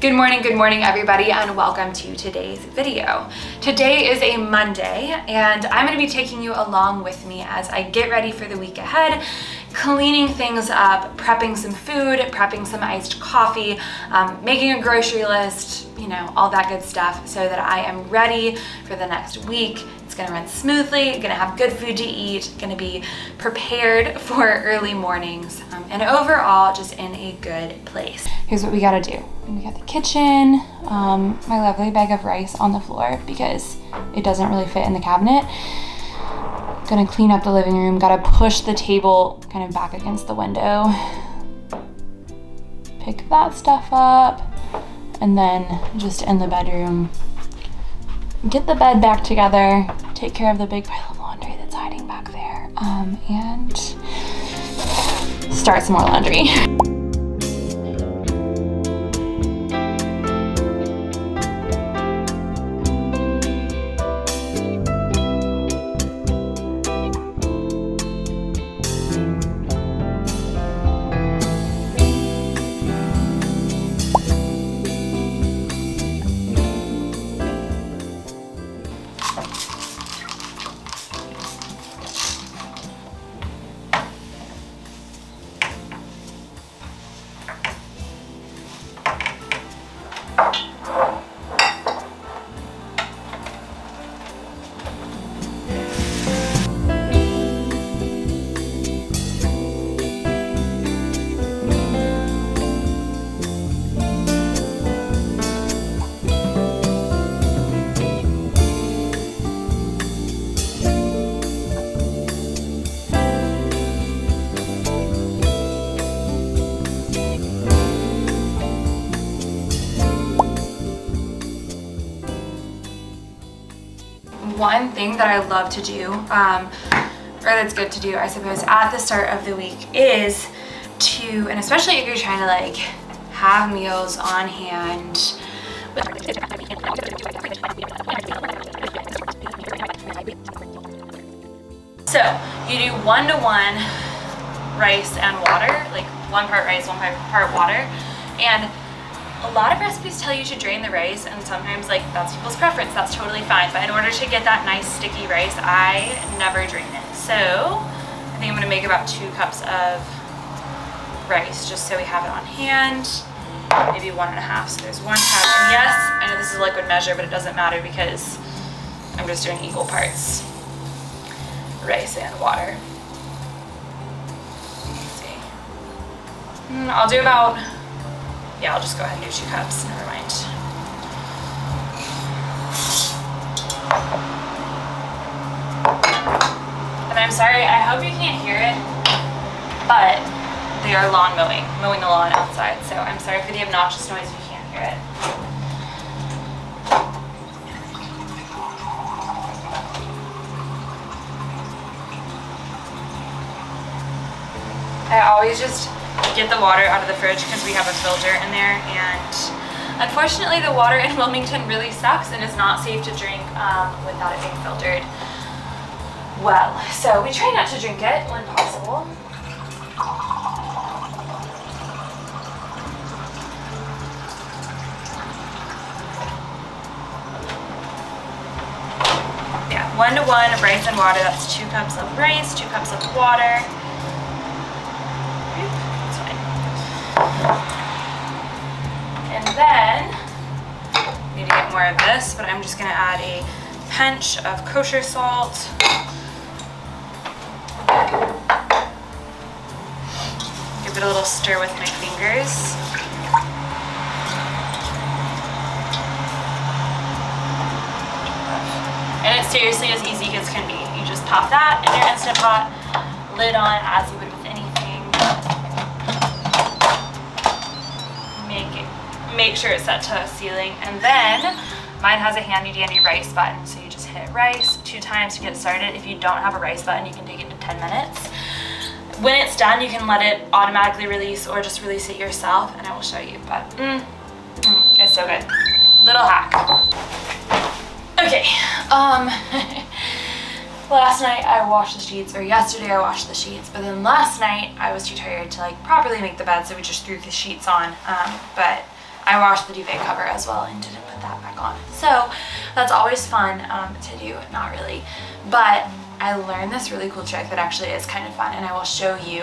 Good morning everybody, and welcome to today's video. Today is a Monday and I'm going to be taking you along with me as I get ready for the week ahead, cleaning things up, prepping some food, prepping some iced coffee, making a grocery list, you know, all that good stuff so that I am ready for the next week. It's gonna run smoothly, gonna have good food to eat, gonna be prepared for early mornings, and overall just in a good place. Here's what we gotta do. We got the kitchen, my lovely bag of rice on the floor because it doesn't really fit in the cabinet. Gonna clean up the living room, gotta push the table kind of back against the window. Pick that stuff up, and then just in the bedroom, get the bed back together, take care of the big pile of laundry that's hiding back there, and start some more laundry. One thing that I love to do, or that's good to do, I suppose, at the start of the week is to, and especially if you're trying to like have meals on hand. So you do 1-to-1 rice and water, like 1 part rice, 1 part water, and a lot of recipes tell you to drain the rice, and sometimes like that's people's preference, that's totally fine, but in order to get that nice sticky rice, I never drain it. So I think I'm gonna make about 2 cups of rice just so we have it on hand, maybe 1.5, so there's 1 cup. And yes, I know this is a liquid measure, but it doesn't matter because I'm just doing equal parts rice and water. Let's see. I'll do about, yeah, I'll just go ahead and do 2 cups, never mind. And I'm sorry, I hope you can't hear it, but they are mowing the lawn outside, so I'm sorry for the obnoxious noise if you can't hear it. I always just get the water out of the fridge because we have a filter in there, and unfortunately the water in Wilmington really sucks and is not safe to drink without it being filtered well. So we try not to drink it when possible. Yeah, 1-to-1 rice and water, that's 2 cups of rice, 2 cups of water. And then, I need to get more of this, but I'm just gonna add a pinch of kosher salt. Give it a little stir with my fingers. And it's seriously as easy as can be. You just pop that in your Instant Pot, lid on as you would with anything. Make sure it's set to a ceiling, and then mine has a handy dandy rice button, so you just hit rice 2 times to get started. If you don't have a rice button, you can take it to 10 minutes. When it's done, you can let it automatically release or just release it yourself, and I will show you, but it's so good. Little hack. Okay, last night I washed the sheets, or yesterday I washed the sheets, but then last night I was too tired to like properly make the bed, so we just threw the sheets on, but I washed the duvet cover as well and didn't put that back on. So that's always fun to do, not really. But I learned this really cool trick that actually is kind of fun, and I will show you,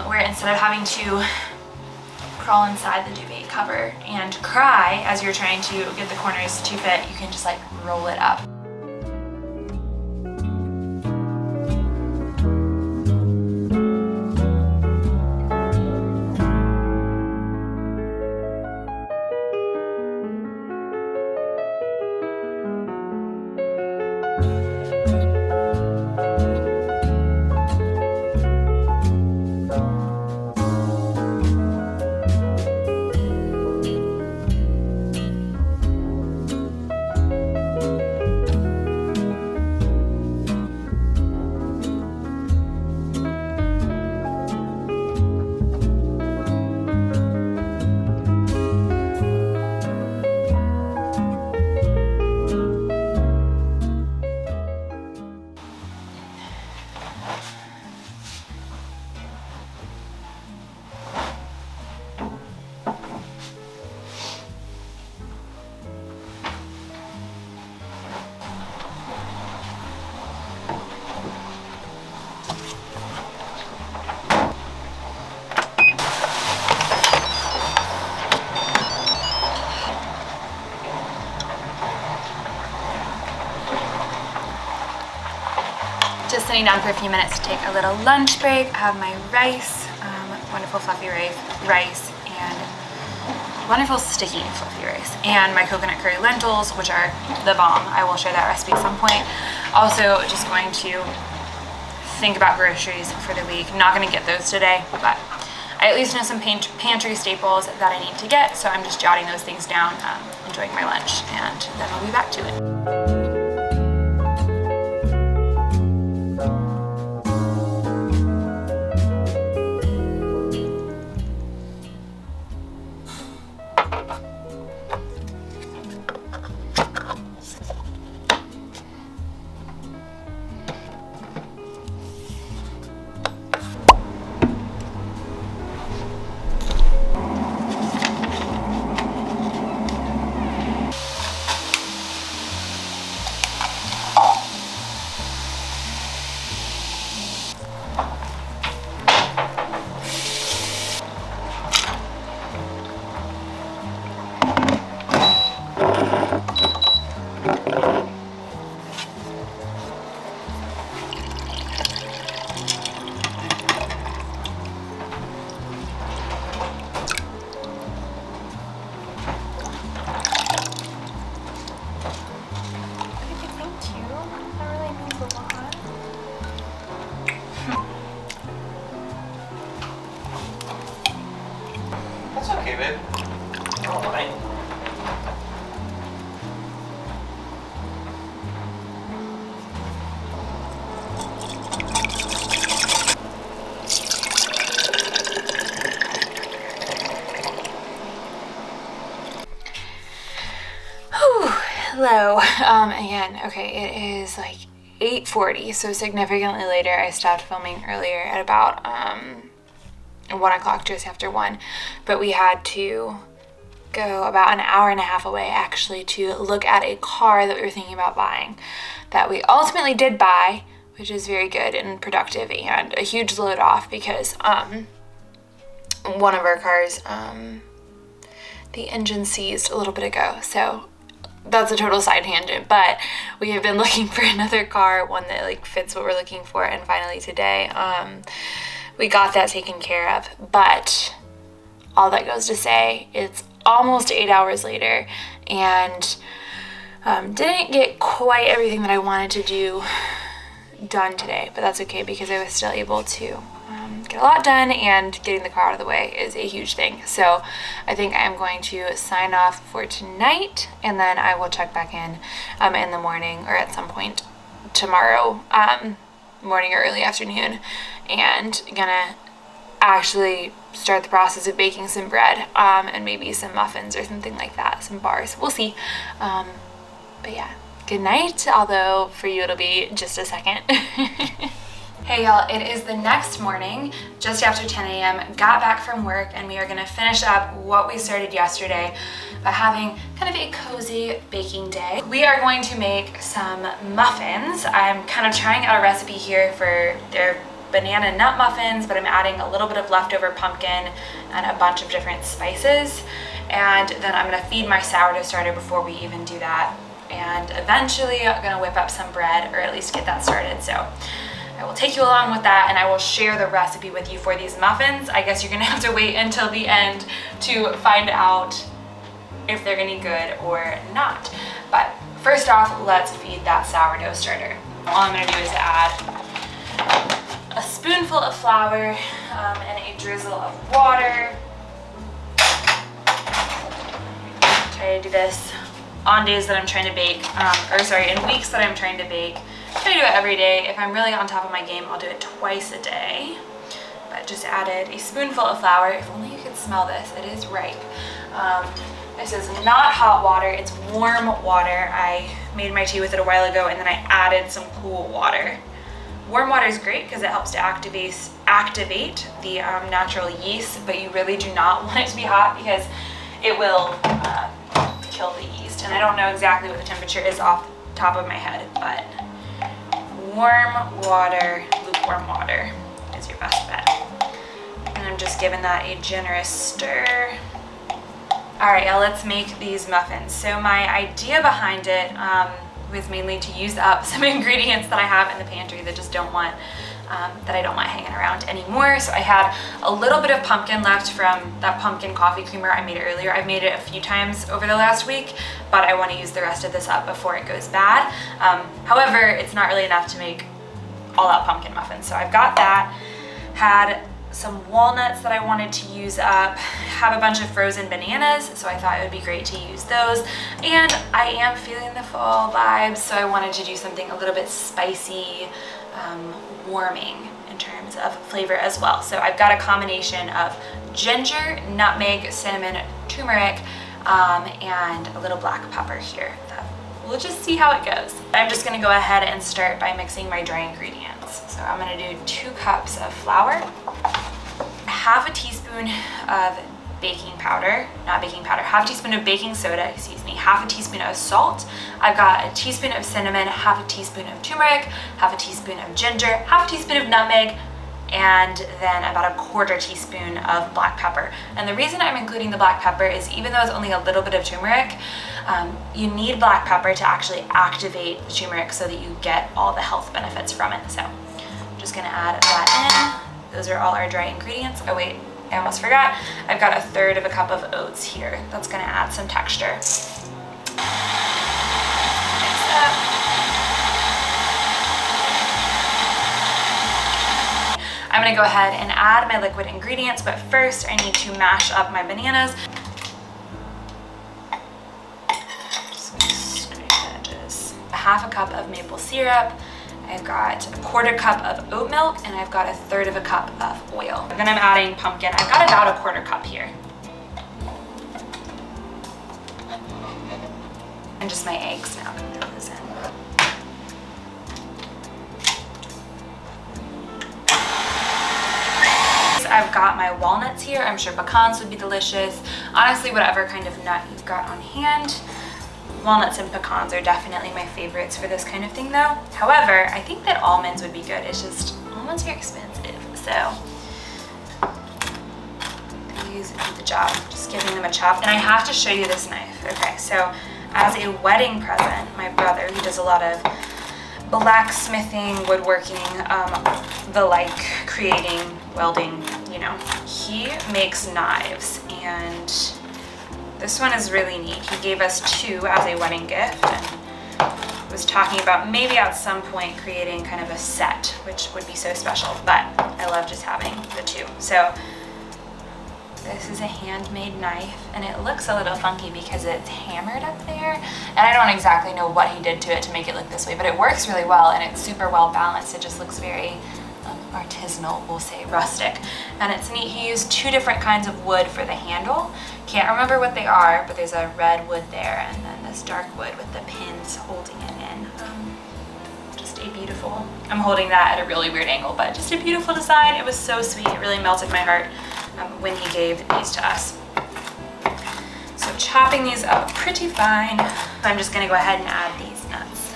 where instead of having to crawl inside the duvet cover and cry as you're trying to get the corners to fit, you can just like roll it up. Just sitting down for a few minutes to take a little lunch break. I have my rice, wonderful fluffy rice, and wonderful sticky fluffy rice, and my coconut curry lentils, which are the bomb. I will share that recipe at some point. Also, just going to think about groceries for the week. Not going to get those today, but I at least know some pantry staples that I need to get, so I'm just jotting those things down, enjoying my lunch, and then I'll be back to it. Okay, babe. All right. Hello. Again, okay, it is like 8:40, so significantly later. I stopped filming earlier at about 1 o'clock, just after 1, but we had to go about an hour and a half away actually to look at a car that we were thinking about buying, that we ultimately did buy, which is very good and productive and a huge load off, because one of our cars, the engine seized a little bit ago, so that's a total side tangent. But we have been looking for another car, one that like fits what we're looking for, and finally today we got that taken care of. But all that goes to say, it's almost 8 hours later, and didn't get quite everything that I wanted to do done today, but that's okay because I was still able to get a lot done, and getting the car out of the way is a huge thing. So I think I'm going to sign off for tonight, and then I will check back in the morning or at some point tomorrow morning or early afternoon, and gonna actually start the process of baking some bread and maybe some muffins or something like that, some bars. We'll see. But yeah, good night, although for you it'll be just a second. Hey y'all, it is the next morning, just after 10 a.m., got back from work, and we are gonna finish up what we started yesterday by having kind of a cozy baking day. We are going to make some muffins. I'm kind of trying out a recipe here for their banana nut muffins, but I'm adding a little bit of leftover pumpkin and a bunch of different spices. And then I'm gonna feed my sourdough starter before we even do that. And eventually I'm gonna whip up some bread, or at least get that started. So I will take you along with that, and I will share the recipe with you for these muffins. I guess you're gonna have to wait until the end to find out if they're any good or not. But first off, let's feed that sourdough starter. All I'm gonna do is add a spoonful of flour and a drizzle of water. Try to do this on days that I'm trying to bake, in weeks that I'm trying to bake. I do it every day. If I'm really on top of my game, I'll do it twice a day. But just added a spoonful of flour. If only you could smell this, it is ripe. This is not hot water, it's warm water. I made my tea with it a while ago, and then I added some cool water. Warm water is great because it helps to activate the natural yeast, but you really do not want it to be hot because it will kill the yeast. And I don't know exactly what the temperature is off the top of my head, but warm water, lukewarm water is your best bet. And I'm just giving that a generous stir. All right, y'all, let's make these muffins. So my idea behind it was mainly to use up some ingredients that I have in the pantry that just don't want, that I don't want hanging around anymore. So I had a little bit of pumpkin left from that pumpkin coffee creamer I made earlier. I've made it a few times over the last week, but I want to use the rest of this up before it goes bad. However, it's not really enough to make all out pumpkin muffins. So I've got that. Had some walnuts that I wanted to use up, have a bunch of frozen bananas, so I thought it would be great to use those. And I am feeling the fall vibes, so I wanted to do something a little bit spicy, warming in terms of flavor as well. So I've got a combination of ginger, nutmeg, cinnamon, turmeric, and a little black pepper here. We'll just see how it goes. I'm just gonna go ahead and start by mixing my dry ingredients. So I'm gonna do 2 cups of flour, half a teaspoon of baking powder, half a teaspoon of baking soda, half a teaspoon of salt. I've got a teaspoon of cinnamon, half a teaspoon of turmeric, half a teaspoon of ginger, half a teaspoon of nutmeg, and then about a 1/4 teaspoon of black pepper. And the reason I'm including the black pepper is even though it's only a little bit of turmeric, you need black pepper to actually activate the turmeric so that you get all the health benefits from it. So I'm just gonna add that in. Those are all our dry ingredients. Oh wait, I almost forgot. I've got 1/3 of a cup of oats here. That's gonna add some texture. Mix up. I'm gonna go ahead and add my liquid ingredients, but first I need to mash up my bananas. Just scrape the edges. Half a cup of maple syrup. I've got a 1/4 cup of oat milk, and I've got 1/3 of a cup of oil. Then I'm adding pumpkin. I've got about a 1/4 cup here. And just my eggs now. I'm gonna throw those in. I've got my walnuts here. I'm sure pecans would be delicious. Honestly, whatever kind of nut you've got on hand. Walnuts and pecans are definitely my favorites for this kind of thing though. However, I think that almonds would be good. It's just, almonds are expensive. So these do the job, just giving them a chop. And I have to show you this knife. Okay, so as a wedding present, my brother, who does a lot of blacksmithing, woodworking, the like creating, welding, you know, he makes knives, and this one is really neat. He gave us 2 as a wedding gift, and was talking about maybe at some point creating kind of a set, which would be so special, but I love just having the 2. So this is a handmade knife, and it looks a little funky because it's hammered up there, and I don't exactly know what he did to it to make it look this way, but it works really well, and it's super well balanced. It just looks very artisanal, we'll say rustic. And it's neat, he used 2 different kinds of wood for the handle. Can't remember what they are, but there's a red wood there, and then this dark wood with the pins holding it in. Just just a beautiful, I'm holding that at a really weird angle, but just a beautiful design. It was so sweet. It really melted my heart when he gave these to us. So chopping these up pretty fine. I'm just gonna go ahead and add these nuts.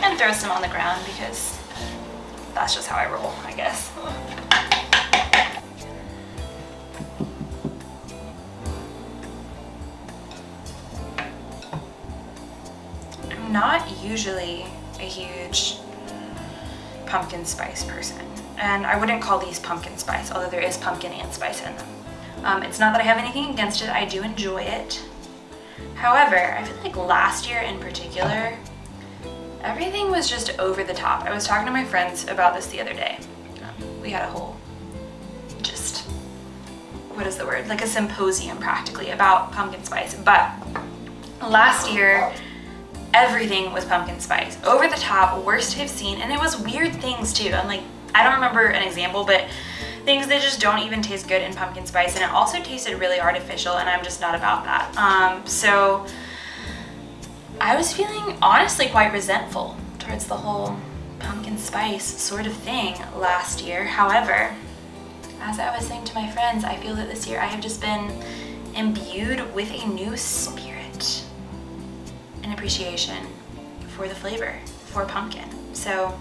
And throw some on the ground because that's just how I roll, I guess. I'm not usually a huge pumpkin spice person, and I wouldn't call these pumpkin spice, although there is pumpkin and spice in them. It's not that I have anything against it, I do enjoy it. However, I feel like last year in particular, everything was just over the top. I was talking to my friends about this the other day. We had a whole, what is the word? Like a symposium practically about pumpkin spice. But last year, everything was pumpkin spice. Over the top, worst I've seen, and it was weird things too. I'm like, I don't remember an example, but things that just don't even taste good in pumpkin spice, and it also tasted really artificial, and I'm just not about that. So I was feeling honestly quite resentful towards the whole pumpkin spice sort of thing last year. However, as I was saying to my friends, I feel that this year I have just been imbued with a new spirit and appreciation for the flavor, for pumpkin. So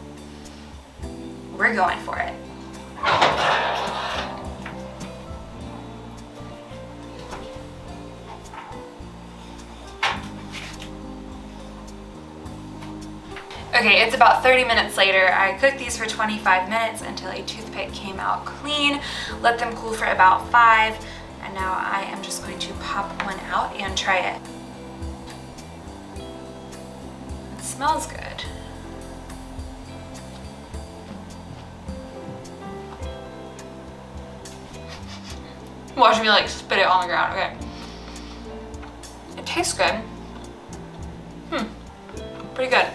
we're going for it. Okay, it's about 30 minutes later. I cooked these for 25 minutes until a toothpick came out clean, let them cool for about 5, and now I am just going to pop one out and try it. It smells good. Watch me like spit it on the ground, okay. It tastes good. Pretty good.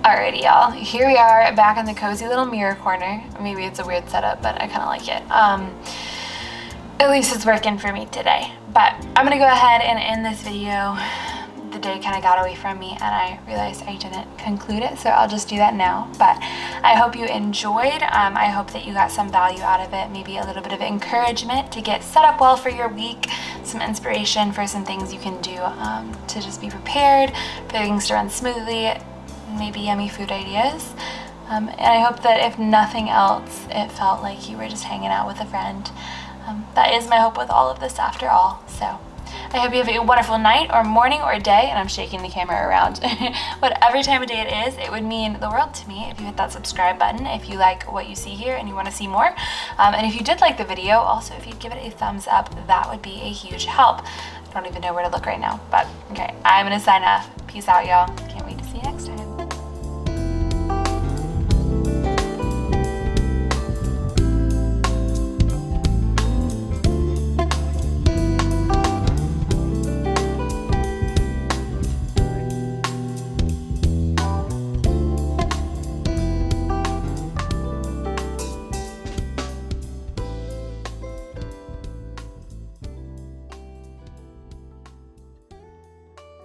Alrighty, y'all, here we are back in the cozy little mirror corner. Maybe it's a weird setup, but I kind of like it. At least it's working for me today. But I'm gonna go ahead and end this video. The day kind of got away from me and I realized I didn't conclude it, so I'll just do that now. But I hope you enjoyed. I hope that you got some value out of it, maybe a little bit of encouragement to get set up well for your week, some inspiration for some things you can do to just be prepared for things to run smoothly, maybe yummy food ideas. And I hope that if nothing else, it felt like you were just hanging out with a friend. That is my hope with all of this after all. So I hope you have a wonderful night or morning or day, and I'm shaking the camera around. Whatever time of day it is, it would mean the world to me if you hit that subscribe button if you like what you see here and you want to see more. And if you did like the video, also if you'd give it a thumbs up, that would be a huge help. I don't even know where to look right now, but okay, I'm gonna sign off. Peace out, y'all.